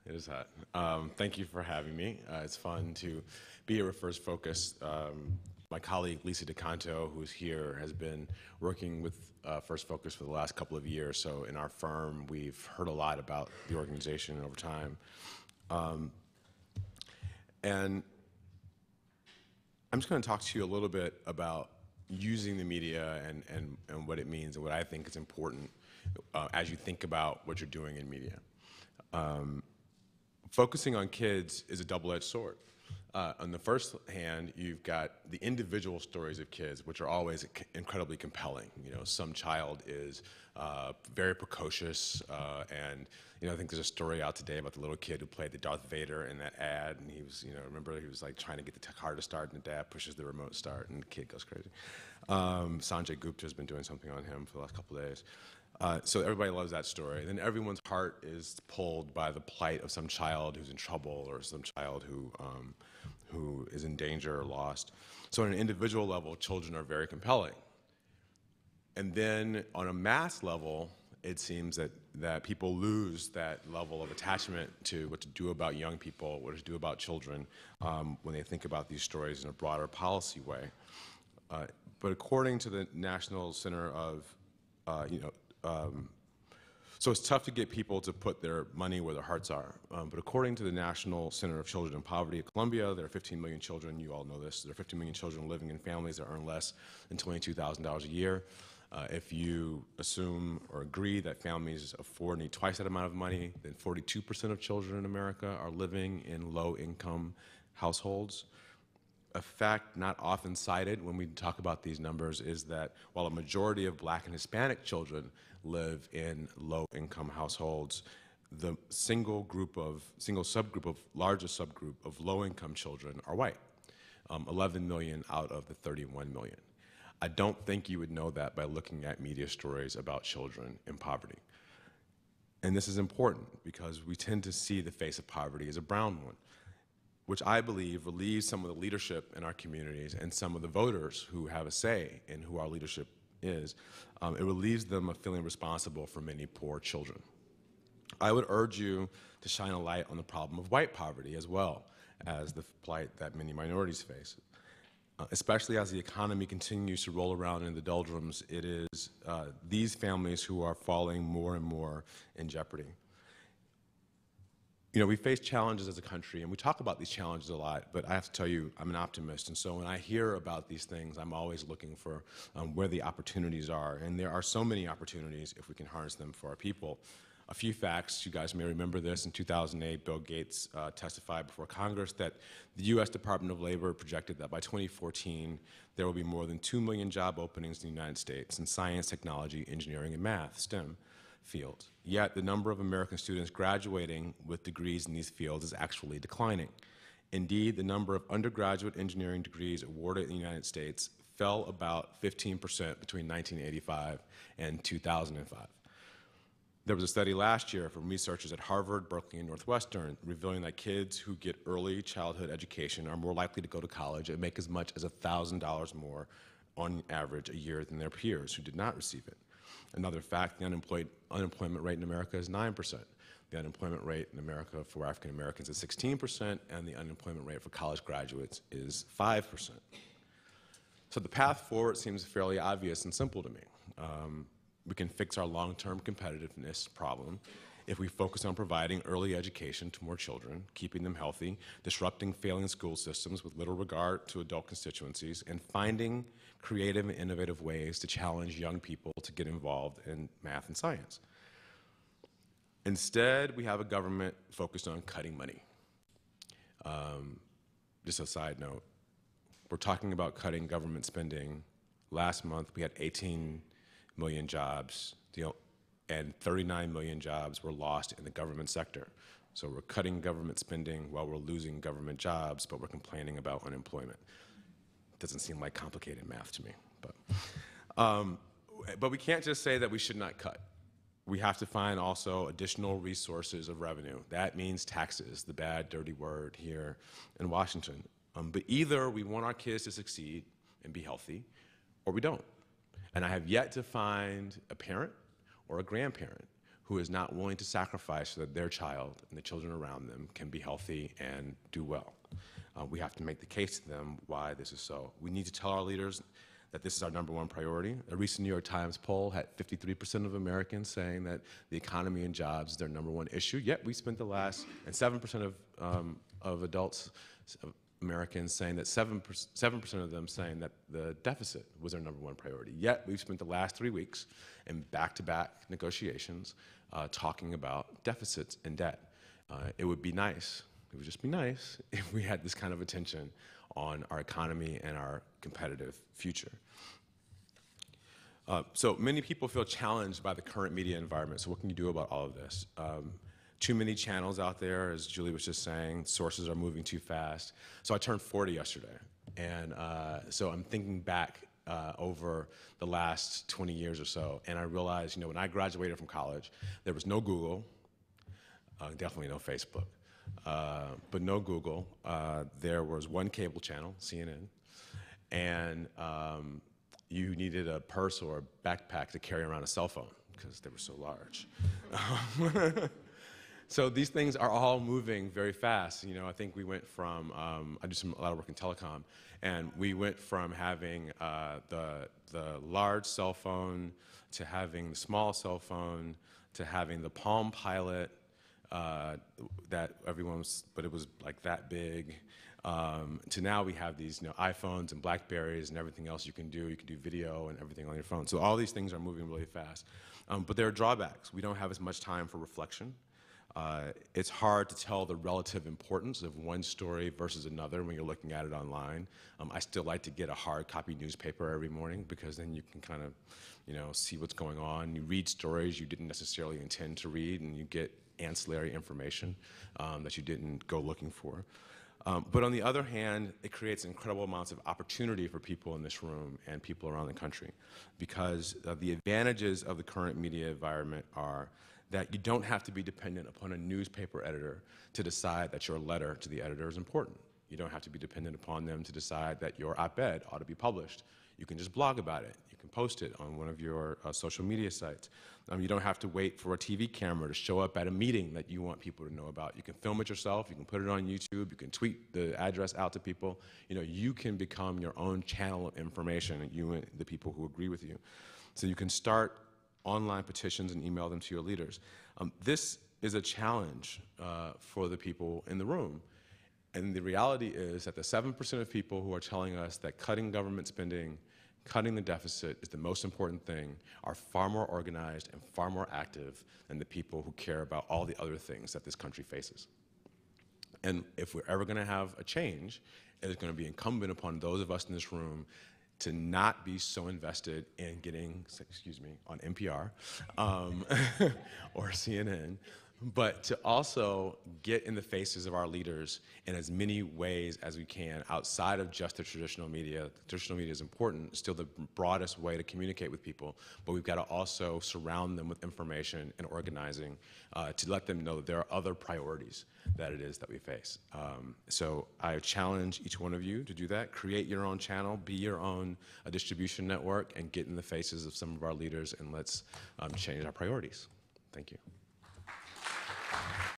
It is hot. Thank you for having me. It's fun to be here with First Focus. My colleague Lisa DeCanto, who's here, has been working with First Focus for the last couple of years. So in our firm, we've heard a lot about the organization over time. And I'm just going to talk to you a little bit about using the media and what it means and what I think is important as you think about what you're doing in media. Focusing on kids is a double-edged sword. On the first hand, you've got the individual stories of kids, which are always incredibly compelling. You know, some child is very precocious, and I think there's a story out today about the little kid who played the Darth Vader in that ad, and he was, remember he was like trying to get the car to start, and the dad pushes the remote start, and the kid goes crazy. Sanjay Gupta has been doing something on him for the last couple of days. So everybody loves that story. Then everyone's heart is pulled by the plight of some child who's in trouble or some child who is in danger or lost. So on an individual level, children are very compelling. And then on a mass level, it seems that people lose that level of attachment to what to do about young people, what to do about children when they think about these stories in a broader policy way. But according to the National Center of, so it's tough to get people to put their money where their hearts are. But according to the National Center of Children in Poverty of Colombia, there are 15 million children, you all know this, there are 15 million children living in families that earn less than $22,000 a year. If you assume or agree that families of four need twice that amount of money, then 42% of children in America are living in low-income households. A fact not often cited when we talk about these numbers is that while a majority of Black and Hispanic children live in low-income households, the largest subgroup of low-income children are white, 11 million out of the 31 million. I don't think you would know that by looking at media stories about children in poverty. And this is important because we tend to see the face of poverty as a brown one, which I believe relieves some of the leadership in our communities and some of the voters who have a say in who our leadership is. It relieves them of feeling responsible for many poor children. I would urge you to shine a light on the problem of white poverty as well as the plight that many minorities face. Especially as the economy continues to roll around in the doldrums, it is these families who are falling more and more in jeopardy. We face challenges as a country, and we talk about these challenges a lot, but I have to tell you, I'm an optimist, and so when I hear about these things, I'm always looking for where the opportunities are, and there are so many opportunities if we can harness them for our people. A few facts, you guys may remember this, in 2008, Bill Gates testified before Congress that the U.S. Department of Labor projected that by 2014, there will be more than 2 million job openings in the United States in science, technology, engineering, and math, STEM fields. Yet the number of American students graduating with degrees in these fields is actually declining. Indeed, the number of undergraduate engineering degrees awarded in the United States fell about 15% between 1985 and 2005. There was a study last year from researchers at Harvard, Berkeley, and Northwestern revealing that kids who get early childhood education are more likely to go to college and make as much as $1,000 more on average a year than their peers who did not receive it. Another fact, the unemployment rate in America is 9%. The unemployment rate in America for African Americans is 16%, and the unemployment rate for college graduates is 5%. So the path forward seems fairly obvious and simple to me. We can fix our long-term competitiveness problem if we focus on providing early education to more children, keeping them healthy, disrupting failing school systems with little regard to adult constituencies, and finding creative and innovative ways to challenge young people to get involved in math and science. Instead, we have a government focused on cutting money. Just a side note, we're talking about cutting government spending. Last month, we had 18 million jobs, and 39 million jobs were lost in the government sector. So we're cutting government spending while we're losing government jobs, but we're complaining about unemployment. Doesn't seem like complicated math to me. But we can't just say that we should not cut. We have to find also additional resources of revenue. That means taxes, the bad, dirty word here in Washington. But either we want our kids to succeed and be healthy, or we don't. And I have yet to find a parent or a grandparent who is not willing to sacrifice so that their child and the children around them can be healthy and do well. We have to make the case to them why this is so. We need to tell our leaders that this is our #1 priority. A recent New York Times poll had 53% of Americans saying that the economy and jobs is their #1 issue, yet we spent the last, and 7% of adults, Americans saying that 7% of them saying that the deficit was their #1 priority. Yet we've spent the last 3 weeks in back-to-back negotiations talking about deficits and debt. It would be nice, it would just be nice if we had this kind of attention on our economy and our competitive future. So many people feel challenged by the current media environment. So what can you do about all of this? Too many channels out there, as Julie was just saying, sources are moving too fast. So I turned 40 yesterday, and so I'm thinking back over the last 20 years or so, and I realized, when I graduated from college, there was no Google, definitely no Facebook, but no Google. There was one cable channel, CNN, and you needed a purse or a backpack to carry around a cell phone because they were so large. So these things are all moving very fast. I think we went from, I do a lot of work in telecom, and we went from having the large cell phone to having the small cell phone to having the Palm Pilot that but it was like that big, to now we have these iPhones and Blackberries and everything else you can do. You can do video and everything on your phone. So all these things are moving really fast. But there are drawbacks. We don't have as much time for reflection. It's hard to tell the relative importance of one story versus another when you're looking at it online. I still like to get a hard copy newspaper every morning because then you can kind of, see what's going on. You read stories you didn't necessarily intend to read, and you get ancillary information that you didn't go looking for. But on the other hand, it creates incredible amounts of opportunity for people in this room and people around the country, because the advantages of the current media environment are that you don't have to be dependent upon a newspaper editor to decide that your letter to the editor is important. You don't have to be dependent upon them to decide that your op-ed ought to be published. You can just blog about it. You can post it on one of your social media sites. You don't have to wait for a TV camera to show up at a meeting that you want people to know about. You can film it yourself. You can put it on YouTube. You can tweet the address out to people. You can become your own channel of information, you and the people who agree with you. So you can start online petitions and email them to your leaders. This is a challenge for the people in the room. And the reality is that the 7% of people who are telling us that cutting government spending, cutting the deficit is the most important thing are far more organized and far more active than the people who care about all the other things that this country faces. And if we're ever going to have a change, it is going to be incumbent upon those of us in this room to not be so invested in getting, on NPR or CNN, but to also get in the faces of our leaders in as many ways as we can outside of just the traditional media. The traditional media is important, still the broadest way to communicate with people, but we've got to also surround them with information and organizing to let them know that there are other priorities that it is that we face. So I challenge each one of you to do that. Create your own channel, be your own distribution network, and get in the faces of some of our leaders, and let's change our priorities. Thank you.